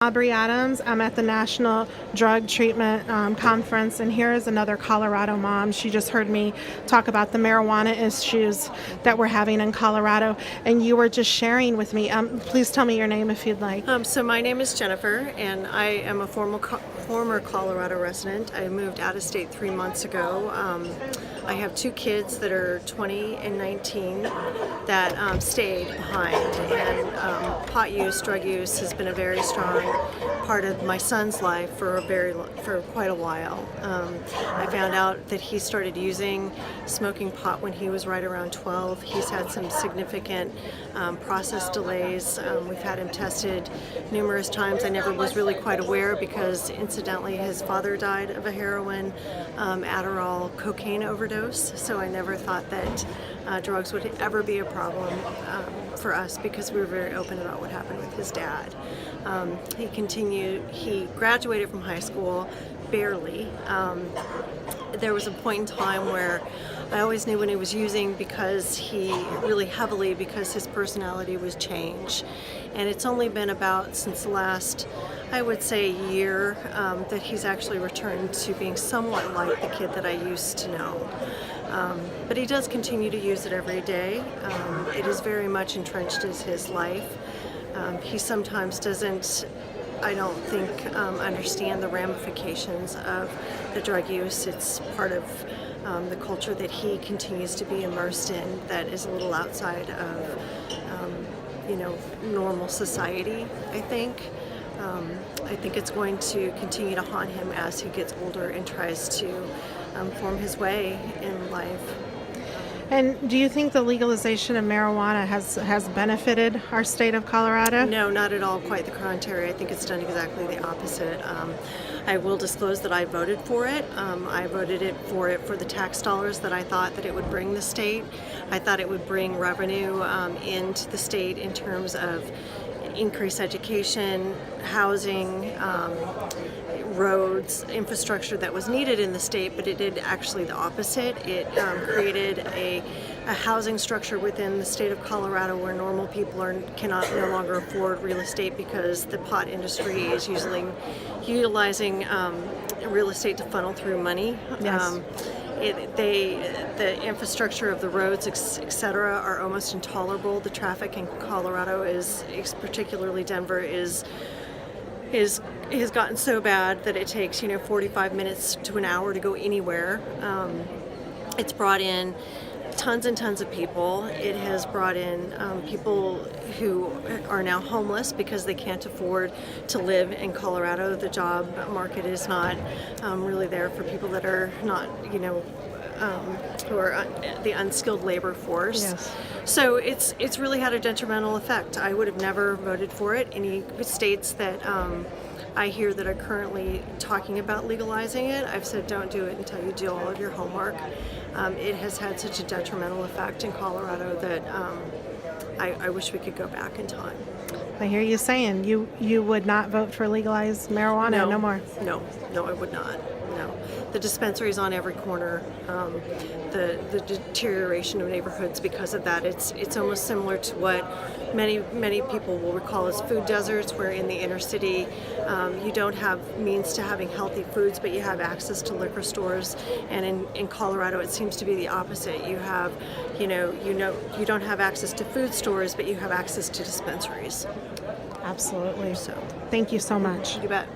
Aubrey Adams. I'm at the National Drug Treatment Conference, and here is another Colorado mom. She just heard me talk about the marijuana issues that we're having in Colorado, and you were just sharing with me. Please tell me your name if you'd like. So my name is Jennifer, and I am a former Colorado resident. I moved out of state 3 months ago. I have 2 kids that are 20 and 19 that stayed behind, and pot use, drug use has been a very strong part of my son's life for quite a while. I found out that he started smoking pot when he was right around 12. He's had some significant process delays. We've had him tested numerous times. I never was really quite aware because incidentally his father died of a heroin, Adderall, cocaine overdose, so I never thought that drugs would ever be a problem for us because we were very open about what happened with his dad. He graduated from high school, barely. There was a point in time where I always knew when he was using because his personality was changed. And it's only been about since the last, I would say, year that he's actually returned to being somewhat like the kid that I used to know. But he does continue to use it every day. It is very much entrenched as his life. He sometimes doesn't, I don't think, understand the ramifications of the drug use. It's part of the culture that he continues to be immersed in that is a little outside of normal society, I think. I think it's going to continue to haunt him as he gets older and tries to form his way in life. And do you think the legalization of marijuana has benefited our state of Colorado? No, not at all. Quite the contrary. I think it's done exactly the opposite. I will disclose that I voted for it. I voted for the tax dollars that I thought that it would bring the state. I thought it would bring revenue into the state in terms of increased education, housing, roads, infrastructure that was needed in the state, but it did actually the opposite. It created a housing structure within the state of Colorado where normal people cannot no longer afford real estate because the pot industry is utilizing real estate to funnel through money. Yes. The infrastructure of the roads, etc., are almost intolerable. The traffic in Colorado particularly Denver, has gotten so bad that it takes 45 minutes to an hour to go anywhere. It's brought in tons and tons of people. It has brought in people who are now homeless because they can't afford to live in Colorado. The job market is not really there for people that are not, who are the unskilled labor force. Yes. So it's really had a detrimental effect. I would have never voted for it. Any states that I hear that are currently talking about legalizing it, I've said don't do it until you do all of your homework. It has had such a detrimental effect in Colorado that I wish we could go back in time. I hear you saying you would not vote for legalized marijuana no more. No, I would not. No. The dispensaries on every corner, the deterioration of neighborhoods because of that. It's almost similar to what many people will recall as food deserts, where in the inner city you don't have means to having healthy foods, but you have access to liquor stores. And in Colorado, it seems to be the opposite. You have, you don't have access to food stores, but you have access to dispensaries. Absolutely. So, thank you so much. You bet.